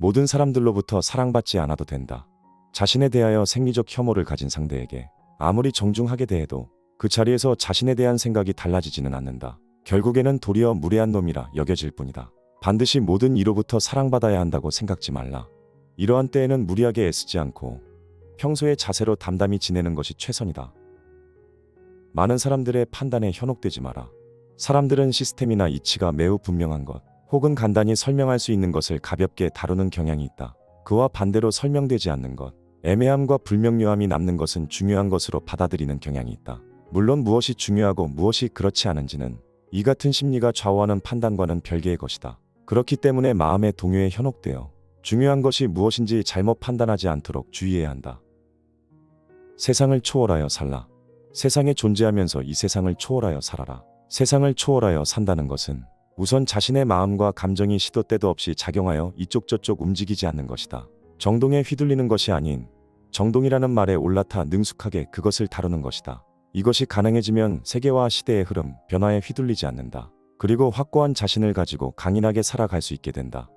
모든 사람들로부터 사랑받지 않아도 된다. 자신에 대하여 생리적 혐오를 가진 상대에게 아무리 정중하게 대해도 그 자리에서 자신에 대한 생각이 달라지지는 않는다. 결국에는 도리어 무례한 놈이라 여겨질 뿐이다. 반드시 모든 이로부터 사랑받아야 한다고 생각지 말라. 이러한 때에는 무리하게 애쓰지 않고 평소의 자세로 담담히 지내는 것이 최선이다. 많은 사람들의 판단에 현혹되지 마라. 사람들은 시스템이나 이치가 매우 분명한 것, 혹은 간단히 설명할 수 있는 것을 가볍게 다루는 경향이 있다. 그와 반대로 설명되지 않는 것, 애매함과 불명료함이 남는 것은 중요한 것으로 받아들이는 경향이 있다. 물론 무엇이 중요하고 무엇이 그렇지 않은지는 이 같은 심리가 좌우하는 판단과는 별개의 것이다. 그렇기 때문에 마음의 동요에 현혹되어 중요한 것이 무엇인지 잘못 판단하지 않도록 주의해야 한다. 세상을 초월하여 살라. 세상에 존재하면서 이 세상을 초월하여 살아라. 세상을 초월하여 산다는 것은 우선 자신의 마음과 감정이 시도 때도 없이 작용하여 이쪽 저쪽 움직이지 않는 것이다. 정동에 휘둘리는 것이 아닌 정동이라는 말에 올라타 능숙하게 그것을 다루는 것이다. 이것이 가능해지면 세계와 시대의 흐름, 변화에 휘둘리지 않는다. 그리고 확고한 자신을 가지고 강인하게 살아갈 수 있게 된다.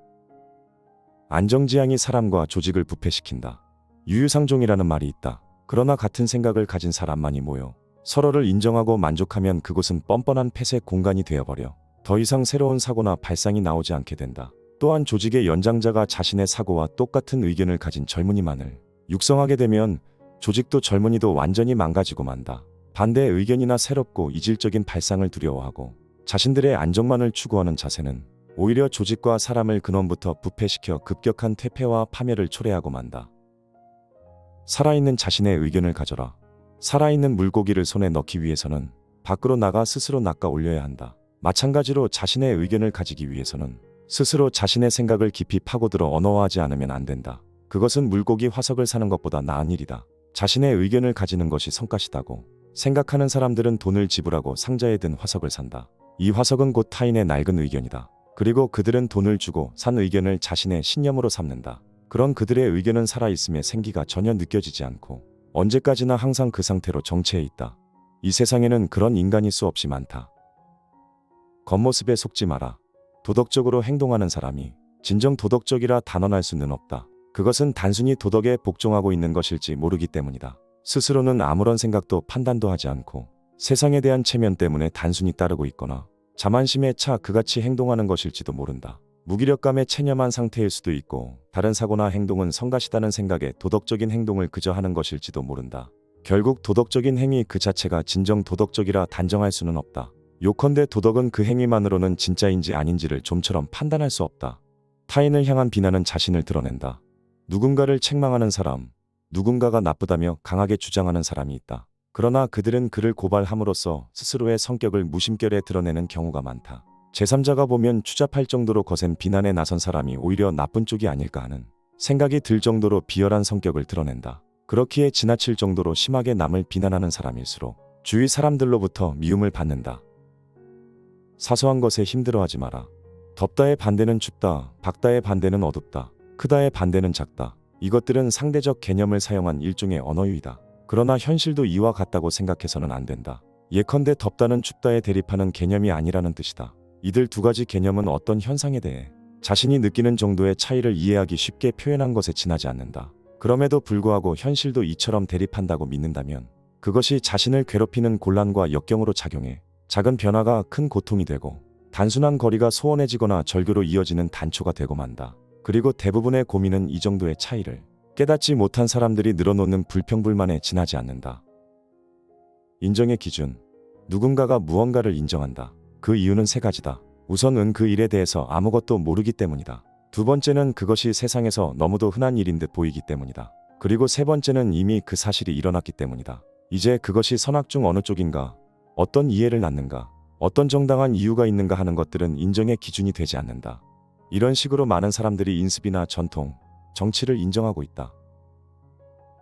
안정지향이 사람과 조직을 부패시킨다. 유유상종이라는 말이 있다. 그러나 같은 생각을 가진 사람만이 모여 서로를 인정하고 만족하면 그곳은 뻔뻔한 폐쇄 공간이 되어버려 더 이상 새로운 사고나 발상이 나오지 않게 된다. 또한 조직의 연장자가 자신의 사고와 똑같은 의견을 가진 젊은이만을 육성하게 되면 조직도 젊은이도 완전히 망가지고 만다. 반대의 의견이나 새롭고 이질적인 발상을 두려워하고 자신들의 안정만을 추구하는 자세는 오히려 조직과 사람을 근원부터 부패시켜 급격한 퇴폐와 파멸을 초래하고 만다. 살아있는 자신의 의견을 가져라. 살아있는 물고기를 손에 넣기 위해서는 밖으로 나가 스스로 낚아 올려야 한다. 마찬가지로 자신의 의견을 가지기 위해서는 스스로 자신의 생각을 깊이 파고들어 언어화하지 않으면 안 된다. 그것은 물고기 화석을 사는 것보다 나은 일이다. 자신의 의견을 가지는 것이 성가시다고 생각하는 사람들은 돈을 지불하고 상자에 든 화석을 산다. 이 화석은 곧 타인의 낡은 의견이다. 그리고 그들은 돈을 주고 산 의견을 자신의 신념으로 삼는다. 그런 그들의 의견은 살아있음의 생기가 전혀 느껴지지 않고 언제까지나 항상 그 상태로 정체해 있다. 이 세상에는 그런 인간이 수없이 많다. 겉모습에 속지 마라. 도덕적으로 행동하는 사람이 진정 도덕적이라 단언할 수는 없다. 그것은 단순히 도덕에 복종하고 있는 것일지 모르기 때문이다. 스스로는 아무런 생각도 판단도 하지 않고 세상에 대한 체면 때문에 단순히 따르고 있거나 자만심에 차 그같이 행동하는 것일지도 모른다. 무기력감에 체념한 상태일 수도 있고 다른 사고나 행동은 성가시다는 생각에 도덕적인 행동을 그저 하는 것일지도 모른다. 결국 도덕적인 행위 그 자체가 진정 도덕적이라 단정할 수는 없다. 요컨대 도덕은 그 행위만으로는 진짜인지 아닌지를 좀처럼 판단할 수 없다. 타인을 향한 비난은 자신을 드러낸다. 누군가를 책망하는 사람, 누군가가 나쁘다며 강하게 주장하는 사람이 있다. 그러나 그들은 그를 고발함으로써 스스로의 성격을 무심결에 드러내는 경우가 많다. 제3자가 보면 추잡할 정도로 거센 비난에 나선 사람이 오히려 나쁜 쪽이 아닐까 하는 생각이 들 정도로 비열한 성격을 드러낸다. 그렇기에 지나칠 정도로 심하게 남을 비난하는 사람일수록 주위 사람들로부터 미움을 받는다. 사소한 것에 힘들어하지 마라. 덥다의 반대는 춥다, 밝다의 반대는 어둡다, 크다의 반대는 작다. 이것들은 상대적 개념을 사용한 일종의 언어유희다. 그러나 현실도 이와 같다고 생각해서는 안 된다. 예컨대 덥다는 춥다에 대립하는 개념이 아니라는 뜻이다. 이들 두 가지 개념은 어떤 현상에 대해 자신이 느끼는 정도의 차이를 이해하기 쉽게 표현한 것에 지나지 않는다. 그럼에도 불구하고 현실도 이처럼 대립한다고 믿는다면 그것이 자신을 괴롭히는 곤란과 역경으로 작용해 작은 변화가 큰 고통이 되고 단순한 거리가 소원해지거나 절교로 이어지는 단초가 되고 만다. 그리고 대부분의 고민은 이 정도의 차이를 깨닫지 못한 사람들이 늘어놓는 불평불만에 지나지 않는다. 인정의 기준. 누군가가 무언가를 인정한다. 그 이유는 세 가지다. 우선은 그 일에 대해서 아무것도 모르기 때문이다. 두 번째는 그것이 세상에서 너무도 흔한 일인 듯 보이기 때문이다. 그리고 세 번째는 이미 그 사실이 일어났기 때문이다. 이제 그것이 선악 중 어느 쪽인가, 어떤 이해를 낳는가, 어떤 정당한 이유가 있는가 하는 것들은 인정의 기준이 되지 않는다. 이런 식으로 많은 사람들이 인습이나 전통, 정치를 인정하고 있다.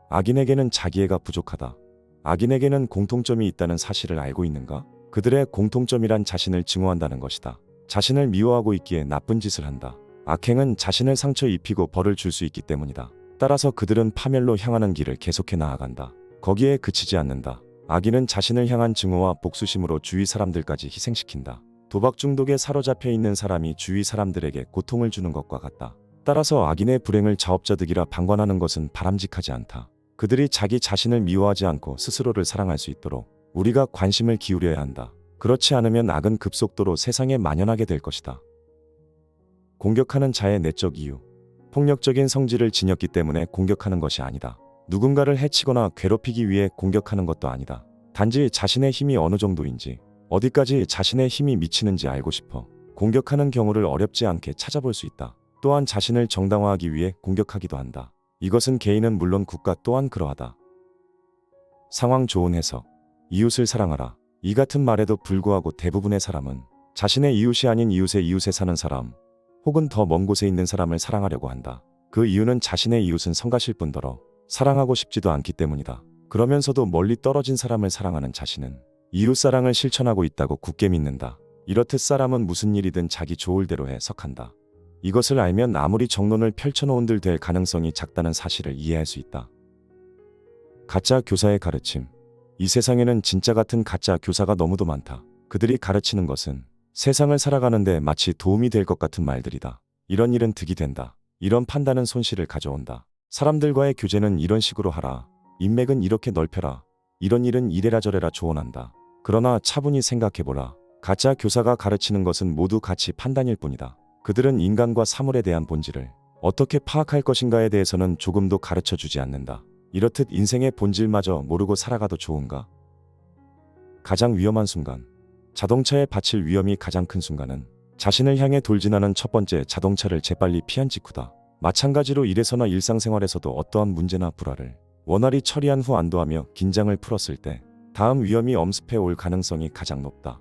악인에게는 자기애가 부족하다. 악인에게는 공통점이 있다는 사실을 알고 있는가? 그들의 공통점이란 자신을 증오한다는 것이다. 자신을 미워하고 있기에 나쁜 짓을 한다. 악행은 자신을 상처 입히고 벌을 줄 수 있기 때문이다. 따라서 그들은 파멸로 향하는 길을 계속해 나아간다. 거기에 그치지 않는다. 악인은 자신을 향한 증오와 복수심으로 주위 사람들까지 희생시킨다. 도박 중독에 사로잡혀 있는 사람이 주위 사람들에게 고통을 주는 것과 같다. 따라서 악인의 불행을 자업자득이라 방관하는 것은 바람직하지 않다. 그들이 자기 자신을 미워하지 않고 스스로를 사랑할 수 있도록 우리가 관심을 기울여야 한다. 그렇지 않으면 악은 급속도로 세상에 만연하게 될 것이다. 공격하는 자의 내적 이유. 폭력적인 성질을 지녔기 때문에 공격하는 것이 아니다. 누군가를 해치거나 괴롭히기 위해 공격하는 것도 아니다. 단지 자신의 힘이 어느 정도인지, 어디까지 자신의 힘이 미치는지 알고 싶어 공격하는 경우를 어렵지 않게 찾아볼 수 있다. 또한 자신을 정당화하기 위해 공격하기도 한다. 이것은 개인은 물론 국가 또한 그러하다. 상황 좋은 해석. 이웃을 사랑하라. 이 같은 말에도 불구하고 대부분의 사람은 자신의 이웃이 아닌 이웃의 이웃에 사는 사람, 혹은 더 먼 곳에 있는 사람을 사랑하려고 한다. 그 이유는 자신의 이웃은 성가실 뿐더러 사랑하고 싶지도 않기 때문이다. 그러면서도 멀리 떨어진 사람을 사랑하는 자신은 이웃사랑을 실천하고 있다고 굳게 믿는다. 이렇듯 사람은 무슨 일이든 자기 좋을 대로 해석한다. 이것을 알면 아무리 정론을 펼쳐놓은들 될 가능성이 작다는 사실을 이해할 수 있다. 가짜 교사의 가르침. 이 세상에는 진짜 같은 가짜 교사가 너무도 많다. 그들이 가르치는 것은 세상을 살아가는데 마치 도움이 될 것 같은 말들이다. 이런 일은 득이 된다. 이런 판단은 손실을 가져온다. 사람들과의 교제는 이런 식으로 하라. 인맥은 이렇게 넓혀라. 이런 일은 이래라 저래라 조언한다. 그러나 차분히 생각해보라. 가짜 교사가 가르치는 것은 모두 가치 판단일 뿐이다. 그들은 인간과 사물에 대한 본질을 어떻게 파악할 것인가에 대해서는 조금도 가르쳐주지 않는다. 이렇듯 인생의 본질마저 모르고 살아가도 좋은가? 가장 위험한 순간. 자동차에 받칠 위험이 가장 큰 순간은 자신을 향해 돌진하는 첫 번째 자동차를 재빨리 피한 직후다. 마찬가지로 일에서나 일상생활에서도 어떠한 문제나 불화를 원활히 처리한 후 안도하며 긴장을 풀었을 때 다음 위험이 엄습해 올 가능성이 가장 높다.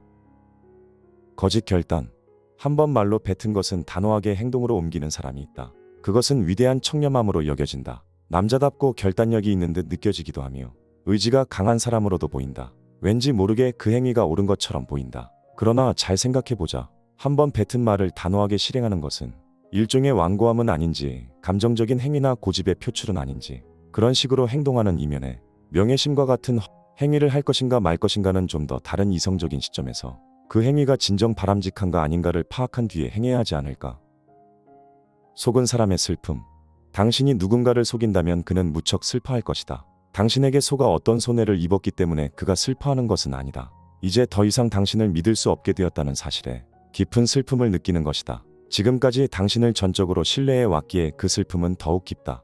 거짓 결단. 한 번 말로 뱉은 것은 단호하게 행동으로 옮기는 사람이 있다. 그것은 위대한 청렴함으로 여겨진다. 남자답고 결단력이 있는 듯 느껴지기도 하며 의지가 강한 사람으로도 보인다. 왠지 모르게 그 행위가 옳은 것처럼 보인다. 그러나 잘 생각해보자. 한 번 뱉은 말을 단호하게 실행하는 것은 일종의 완고함은 아닌지, 감정적인 행위나 고집의 표출은 아닌지, 그런 식으로 행동하는 이면에 명예심과 같은 행위를 할 것인가 말 것인가는 좀 더 다른 이성적인 시점에서 그 행위가 진정 바람직한가 아닌가를 파악한 뒤에 행해야 하지 않을까. 속은 사람의 슬픔. 당신이 누군가를 속인다면 그는 무척 슬퍼할 것이다. 당신에게 속아 어떤 손해를 입었기 때문에 그가 슬퍼하는 것은 아니다. 이제 더 이상 당신을 믿을 수 없게 되었다는 사실에 깊은 슬픔을 느끼는 것이다. 지금까지 당신을 전적으로 신뢰해 왔기에 그 슬픔은 더욱 깊다.